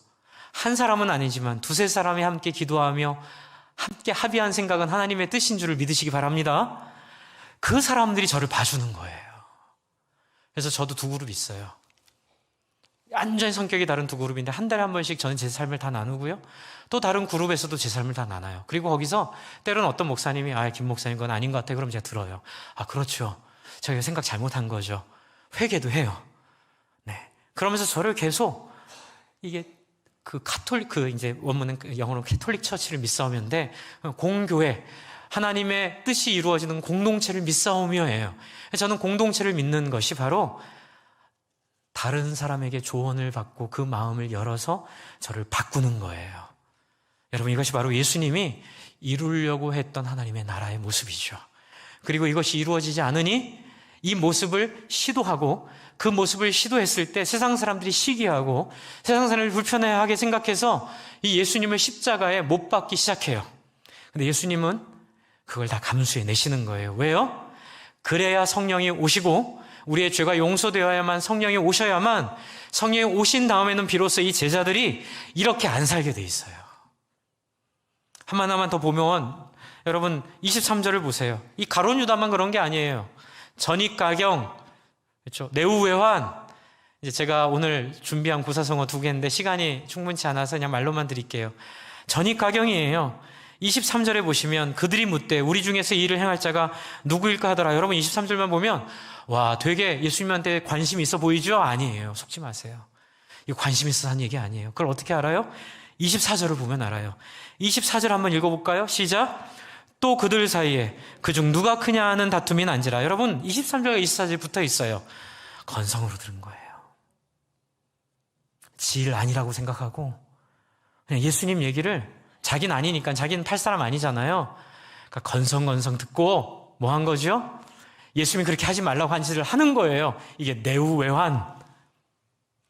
한 사람은 아니지만 두세 사람이 함께 기도하며 함께 합의한 생각은 하나님의 뜻인 줄을 믿으시기 바랍니다. 그 사람들이 저를 봐주는 거예요. 그래서 저도 두 그룹 있어요. 완전히 성격이 다른 두 그룹인데 한 달에 한 번씩 저는 제 삶을 다 나누고요, 또 다른 그룹에서도 제 삶을 다 나눠요. 그리고 거기서 때로는 어떤 목사님이 김 목사님 그건 아닌 것 같아. 그럼 제가 들어요. 그렇죠, 저희가 생각 잘못한 거죠. 회개도 해요. 네. 그러면서 저를 계속, 이게 이제 원문은 영어로 캐톨릭 처치를 믿사오며인데, 공교회, 하나님의 뜻이 이루어지는 공동체를 믿사오며예요. 저는 공동체를 믿는 것이 바로 다른 사람에게 조언을 받고 그 마음을 열어서 저를 바꾸는 거예요. 여러분, 이것이 바로 예수님이 이루려고 했던 하나님의 나라의 모습이죠. 그리고 이것이 이루어지지 않으니 이 모습을 시도하고, 그 모습을 시도했을 때 세상 사람들이 시기하고 세상 사람을 불편해하게 생각해서 이 예수님을 십자가에 못 박기 시작해요. 근데 예수님은 그걸 다 감수해 내시는 거예요. 왜요? 그래야 성령이 오시고, 우리의 죄가 용서되어야만 성령이 오셔야만, 성령이 오신 다음에는 비로소 이 제자들이 이렇게 안 살게 돼 있어요. 하나만 더 보면, 여러분 23절을 보세요. 이 가룟 유다만 그런 게 아니에요. 전입가경, 그렇죠? 내후외환. 이제 제가 오늘 준비한 구사성어 2개인데 시간이 충분치 않아서 그냥 말로만 드릴게요. 전입가경이에요. 23절에 보시면 그들이 묻되 우리 중에서 이 일을 행할 자가 누구일까 하더라. 여러분 23절만 보면 와, 되게 예수님한테 관심이 있어 보이죠? 아니에요. 속지 마세요. 이 관심 있어서 한 얘기 아니에요. 그걸 어떻게 알아요? 24절을 보면 알아요. 24절 한번 읽어볼까요? 시작. 또 그들 사이에 그중 누가 크냐 하는 다툼이 난지라. 여러분 23절과 24절 붙어 있어요. 건성으로 들은 거예요. 질 아니라고 생각하고 그냥 예수님 얘기를, 자기는 아니니까, 자기는 팔 사람 아니잖아요. 그러니까 건성건성 듣고 뭐 한 거죠? 예수님이 그렇게 하지 말라고 한 짓을 하는 거예요. 이게 내후외환,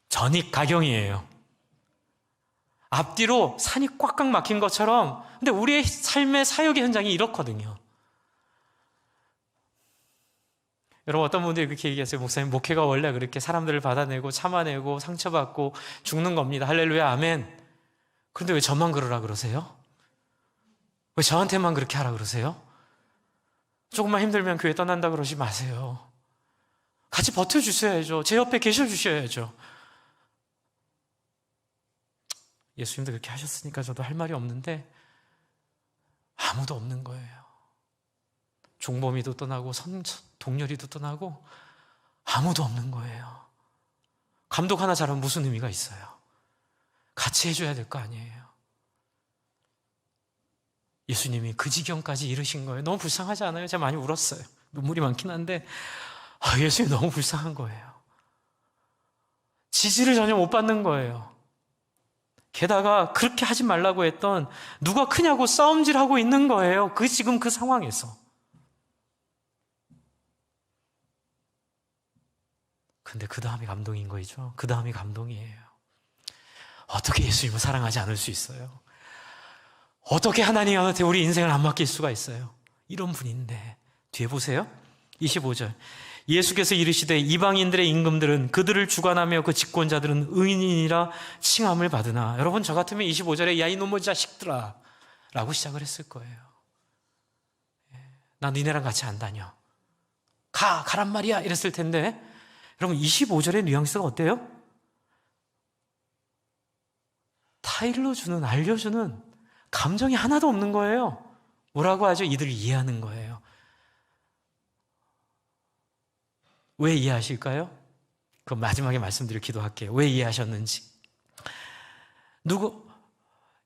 전입가경이에요. 앞뒤로 산이 꽉꽉 막힌 것처럼. 근데 우리의 삶의 사역의 현장이 이렇거든요. 여러분, 어떤 분들이 그렇게 얘기하세요. 목사님, 목회가 원래 그렇게 사람들을 받아내고 참아내고 상처받고 죽는 겁니다. 할렐루야, 아멘. 그런데 왜 저만 그러라 그러세요? 왜 저한테만 그렇게 하라 그러세요? 조금만 힘들면 교회 떠난다 그러지 마세요. 같이 버텨주셔야죠. 제 옆에 계셔주셔야죠. 예수님도 그렇게 하셨으니까 저도 할 말이 없는데 아무도 없는 거예요. 종범이도 떠나고 동렬이도 떠나고 아무도 없는 거예요. 감독 하나 잘하면 무슨 의미가 있어요? 같이 해줘야 될 거 아니에요. 예수님이 그 지경까지 이르신 거예요. 너무 불쌍하지 않아요? 제가 많이 울었어요. 눈물이 많긴 한데 예수님 너무 불쌍한 거예요. 지지를 전혀 못 받는 거예요. 게다가 그렇게 하지 말라고 했던 누가 크냐고 싸움질하고 있는 거예요. 지금 그 상황에서. 근데 그 다음이 감동인 거죠. 그 다음이 감동이에요. 어떻게 예수님을 사랑하지 않을 수 있어요? 어떻게 하나님한테 우리 인생을 안 맡길 수가 있어요? 이런 분인데. 뒤에 보세요. 25절. 예수께서 이르시되 이방인들의 임금들은 그들을 주관하며 그 집권자들은 의인이라 칭함을 받으나. 여러분, 저 같으면 25절에 야 이놈의 자식들아 라고 시작을 했을 거예요. 나 니네랑 같이 안 다녀. 가란 말이야 이랬을 텐데, 여러분 25절의 뉘앙스가 어때요? 타일러 주는, 알려주는 감정이 하나도 없는 거예요. 뭐라고 하죠? 이들을 이해하는 거예요. 왜 이해하실까요? 그 마지막에 말씀드릴 기도할게요. 왜 이해하셨는지.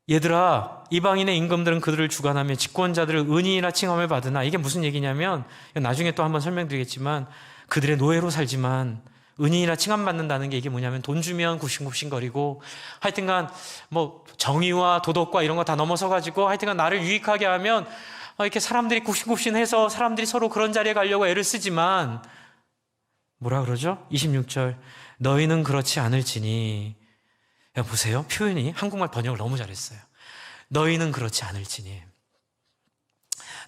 얘들아, 이방인의 임금들은 그들을 주관하며 집권자들을 은인이라 칭함을 받으나. 이게 무슨 얘기냐면, 나중에 또 한번 설명드리겠지만, 그들의 노예로 살지만 은인이라 칭함받는다는 게 이게 뭐냐면, 돈 주면 굽신굽신거리고 하여튼간 뭐 정의와 도덕과 이런 거 다 넘어서가지고 하여튼간 나를 유익하게 하면 이렇게 사람들이 굽신굽신해서 사람들이 서로 그런 자리에 가려고 애를 쓰지만, 뭐라 그러죠? 26절. 너희는 그렇지 않을지니. 보세요. 표현이 한국말 번역을 너무 잘했어요. 너희는 그렇지 않을지니.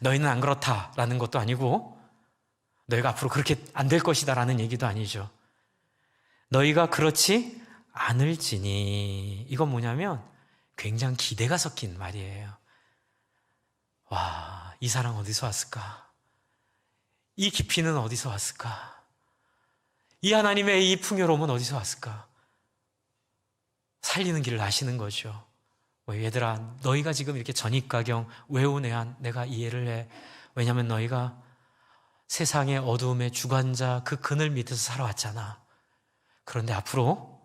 너희는 안 그렇다라는 것도 아니고, 너희가 앞으로 그렇게 안 될 것이다라는 얘기도 아니죠. 너희가 그렇지 않을지니. 이건 뭐냐면 굉장히 기대가 섞인 말이에요. 와, 이 사랑 어디서 왔을까? 이 깊이는 어디서 왔을까? 이 하나님의 이 풍요로움은 어디서 왔을까? 살리는 길을 아시는 거죠. 얘들아, 너희가 지금 이렇게 전입가경 외운 애한 내가 이해를 해. 왜냐하면 너희가 세상의 어두움의 주관자 그 그늘 밑에서 살아왔잖아. 그런데 앞으로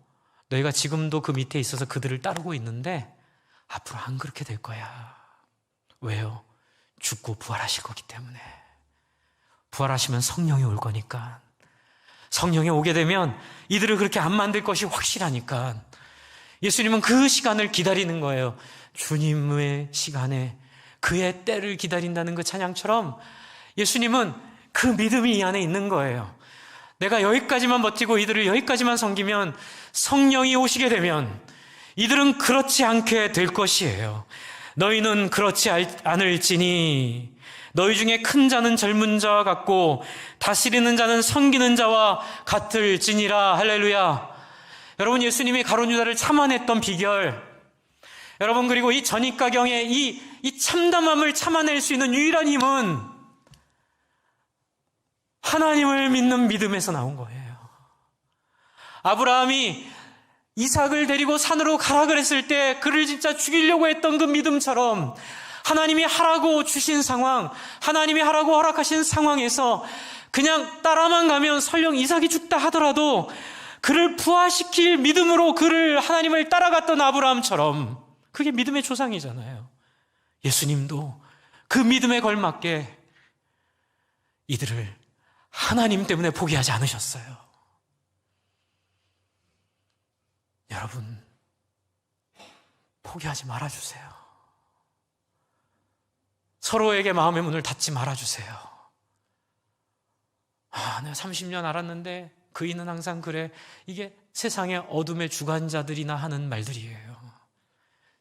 너희가 지금도 그 밑에 있어서 그들을 따르고 있는데 앞으로 안 그렇게 될 거야. 왜요? 죽고 부활하실 거기 때문에. 부활하시면 성령이 올 거니까. 성령이 오게 되면 이들을 그렇게 안 만들 것이 확실하니까. 예수님은 그 시간을 기다리는 거예요. 주님의 시간에 그의 때를 기다린다는 그 찬양처럼 예수님은 그 믿음이 이 안에 있는 거예요. 내가 여기까지만 버티고 이들을 여기까지만 섬기면 성령이 오시게 되면 이들은 그렇지 않게 될 것이에요. 너희는 그렇지 않을지니. 너희 중에 큰 자는 젊은 자와 같고 다스리는 자는 섬기는 자와 같을지니라. 할렐루야. 여러분, 예수님이 가룟 유다를 참아냈던 비결, 여러분, 그리고 이 전입가경의 이 참담함을 참아낼 수 있는 유일한 힘은 하나님을 믿는 믿음에서 나온 거예요. 아브라함이 이삭을 데리고 산으로 가라 그랬을 때 그를 진짜 죽이려고 했던 그 믿음처럼 하나님이 하라고 주신 상황, 하나님이 하라고 허락하신 상황에서 그냥 따라만 가면 설령 이삭이 죽다 하더라도 그를 부활시킬 믿음으로 하나님을 따라갔던 아브라함처럼, 그게 믿음의 조상이잖아요. 예수님도 그 믿음에 걸맞게 이들을 하나님 때문에 포기하지 않으셨어요. 여러분, 포기하지 말아주세요. 서로에게 마음의 문을 닫지 말아주세요. 내가 30년 알았는데 그이는 항상 그래. 이게 세상의 어둠의 주관자들이나 하는 말들이에요.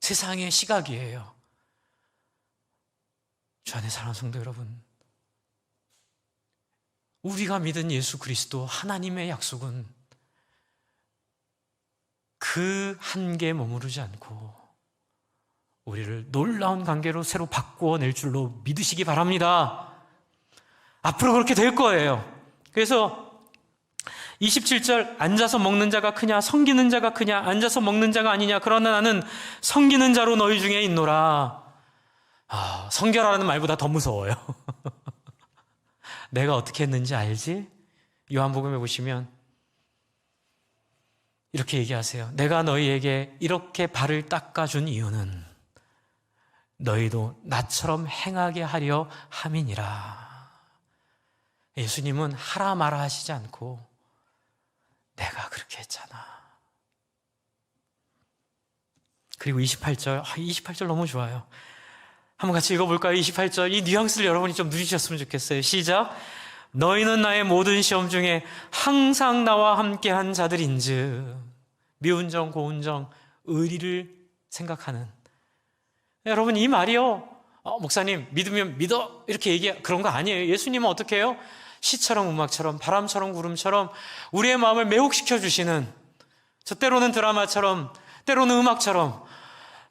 세상의 시각이에요. 주 안에 사랑하는 성도 여러분, 우리가 믿은 예수 그리스도 하나님의 약속은 그 한계에 머무르지 않고 우리를 놀라운 관계로 새로 바꾸어낼 줄로 믿으시기 바랍니다. 앞으로 그렇게 될 거예요. 그래서 27절, 앉아서 먹는 자가 크냐 섬기는 자가 크냐, 앉아서 먹는 자가 아니냐, 그러나 나는 섬기는 자로 너희 중에 있노라. 섬겨라는 말보다 더 무서워요. 내가 어떻게 했는지 알지? 요한복음에 보시면 이렇게 얘기하세요. 내가 너희에게 이렇게 발을 닦아준 이유는 너희도 나처럼 행하게 하려 함이니라. 예수님은 하라 마라 하시지 않고 내가 그렇게 했잖아. 그리고 28절, 28절 너무 좋아요. 한번 같이 읽어볼까요? 28절, 이 뉘앙스를 여러분이 좀 누리셨으면 좋겠어요. 시작. 너희는 나의 모든 시험 중에 항상 나와 함께한 자들인즉, 미운정, 고운정, 의리를 생각하는. 여러분, 이 말이요, 목사님 믿으면 믿어 이렇게 그런 거 아니에요. 예수님은 어떻게 해요? 시처럼 음악처럼 바람처럼 구름처럼 우리의 마음을 매혹시켜 주시는, 저 때로는 드라마처럼 때로는 음악처럼,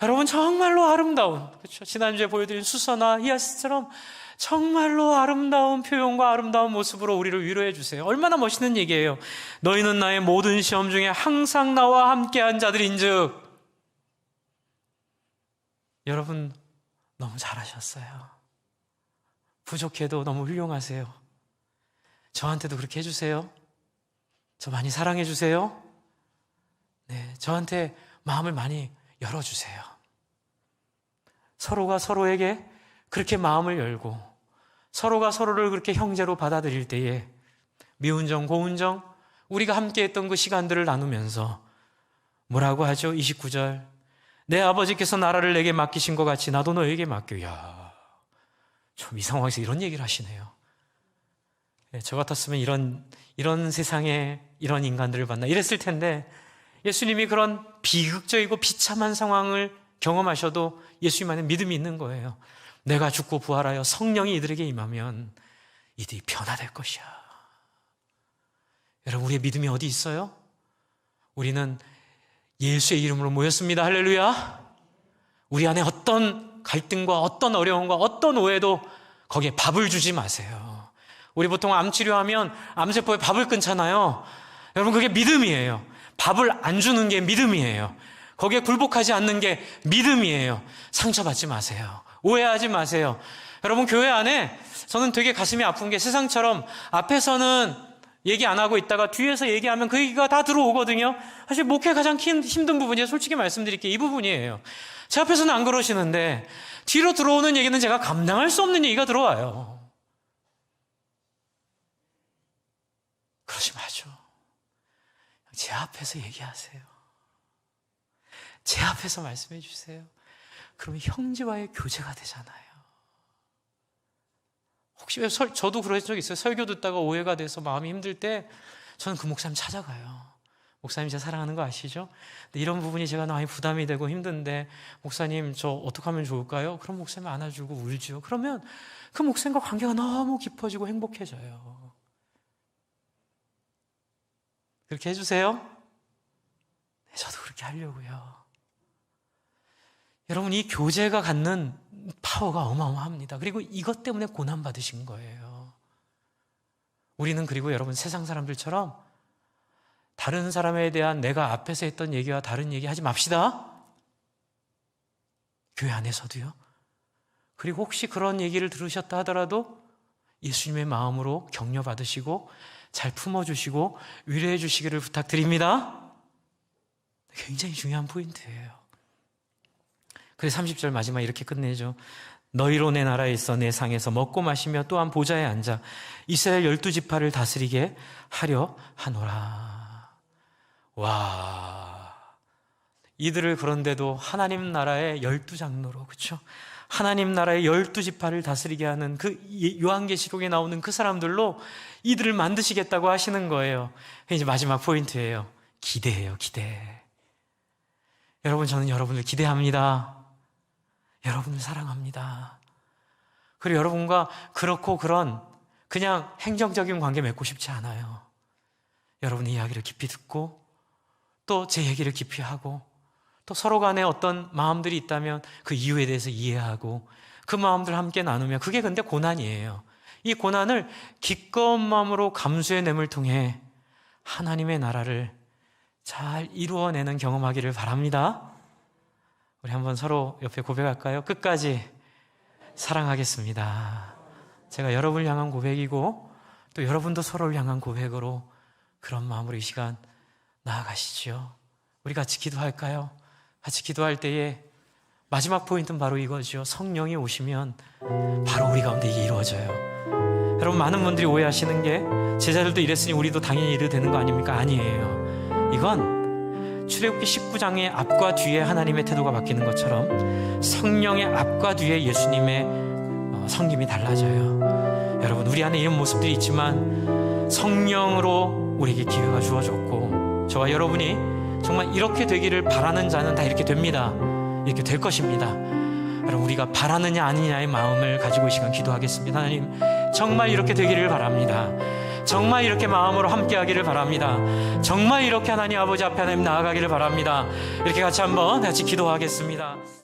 여러분 정말로 아름다운, 그렇죠? 지난주에 보여드린 수서나 히아스처럼 정말로 아름다운 표현과 아름다운 모습으로 우리를 위로해 주세요. 얼마나 멋있는 얘기예요. 너희는 나의 모든 시험 중에 항상 나와 함께한 자들인즉. 여러분 너무 잘하셨어요. 부족해도 너무 훌륭하세요. 저한테도 그렇게 해주세요. 저 많이 사랑해 주세요. 네, 저한테 마음을 많이 열어주세요. 서로가 서로에게 그렇게 마음을 열고 서로가 서로를 그렇게 형제로 받아들일 때에 미운정, 고운정, 우리가 함께했던 그 시간들을 나누면서 뭐라고 하죠? 29절, 내 아버지께서 나라를 내게 맡기신 것 같이 나도 너에게 맡겨. 야, 좀 이 상황에서 이런 얘기를 하시네요. 네, 저 같았으면 이런 세상에 이런 인간들을 만나 이랬을 텐데, 예수님이 그런 비극적이고 비참한 상황을 경험하셔도 예수님 안에 믿음이 있는 거예요. 내가 죽고 부활하여 성령이 이들에게 임하면 이들이 변화될 것이야. 여러분, 우리의 믿음이 어디 있어요? 우리는 예수의 이름으로 모였습니다. 할렐루야. 우리 안에 어떤 갈등과 어떤 어려움과 어떤 오해도 거기에 밥을 주지 마세요. 우리 보통 암 치료하면 암세포에 밥을 끊잖아요. 여러분, 그게 믿음이에요. 밥을 안 주는 게 믿음이에요. 거기에 굴복하지 않는 게 믿음이에요. 상처받지 마세요. 오해하지 마세요. 여러분, 교회 안에 저는 되게 가슴이 아픈 게, 세상처럼 앞에서는 얘기 안 하고 있다가 뒤에서 얘기하면 그 얘기가 다 들어오거든요. 사실 목회 가장 힘든 부분이, 솔직히 말씀드릴게요, 이 부분이에요. 제 앞에서는 안 그러시는데 뒤로 들어오는 얘기는 제가 감당할 수 없는 얘기가 들어와요. 그러지 마죠. 제 앞에서 얘기하세요. 제 앞에서 말씀해 주세요. 그러면 형제와의 교제가 되잖아요. 혹시 왜 저도 그런 적 있어요. 설교 듣다가 오해가 돼서 마음이 힘들 때 저는 그 목사님 찾아가요. 목사님 제가 사랑하는 거 아시죠? 근데 이런 부분이 제가 많이 부담이 되고 힘든데, 목사님 저 어떻게 하면 좋을까요? 그럼 목사님 안아주고 울죠. 그러면 그 목사님과 관계가 너무 깊어지고 행복해져요. 그렇게 해주세요. 네, 저도 그렇게 하려고요. 여러분, 이 교제가 갖는 파워가 어마어마합니다. 그리고 이것 때문에 고난받으신 거예요. 우리는, 그리고 여러분, 세상 사람들처럼 다른 사람에 대한 내가 앞에서 했던 얘기와 다른 얘기 하지 맙시다. 교회 안에서도요. 그리고 혹시 그런 얘기를 들으셨다 하더라도 예수님의 마음으로 격려받으시고 잘 품어주시고 위로해 주시기를 부탁드립니다. 굉장히 중요한 포인트예요. 그래서 30절 마지막 이렇게 끝내죠. 너희로 내 나라에 있어 내 상에서 먹고 마시며 또한 보좌에 앉아 이스라엘 12지파를 다스리게 하려 하노라. 와, 이들을 그런데도 하나님 나라의 12장로로, 그렇죠? 하나님 나라의 12지파를 다스리게 하는 그 요한계시록에 나오는 그 사람들로 이들을 만드시겠다고 하시는 거예요. 이제 마지막 포인트예요. 기대해요, 기대. 여러분, 저는 여러분을 기대합니다. 여러분을 사랑합니다. 그리고 여러분과 그렇고 그런 그냥 행정적인 관계 맺고 싶지 않아요. 여러분의 이야기를 깊이 듣고 또 제 얘기를 깊이 하고 또 서로 간에 어떤 마음들이 있다면 그 이유에 대해서 이해하고 그 마음들 함께 나누면, 그게 근데 고난이에요. 이 고난을 기꺼운 마음으로 감수해냄을 통해 하나님의 나라를 잘 이루어내는 경험하기를 바랍니다. 우리 한번 서로 옆에 고백할까요? 끝까지 사랑하겠습니다. 제가 여러분을 향한 고백이고 또 여러분도 서로를 향한 고백으로 그런 마음으로 이 시간 나아가시죠. 우리 같이 기도할까요? 같이 기도할 때에 마지막 포인트는 바로 이거죠. 성령이 오시면 바로 우리 가운데 이게 이루어져요. 여러분, 많은 분들이 오해하시는 게 제자들도 이랬으니 우리도 당연히 이래도 되는 거 아닙니까? 아니에요. 이건 출애굽기 19장의 앞과 뒤에 하나님의 태도가 바뀌는 것처럼 성령의 앞과 뒤에 예수님의 섬김이 달라져요. 여러분, 우리 안에 이런 모습들이 있지만 성령으로 우리에게 기회가 주어졌고, 저와 여러분이 정말 이렇게 되기를 바라는 자는 다 이렇게 됩니다. 이렇게 될 것입니다. 여러분, 우리가 바라느냐 아니냐의 마음을 가지고 이 시간 기도하겠습니다. 하나님, 정말 이렇게 되기를 바랍니다. 정말 이렇게 마음으로 함께 하기를 바랍니다. 정말 이렇게 하나님 아버지 앞에 하나님 나아가기를 바랍니다. 이렇게 같이 한번 같이 기도하겠습니다.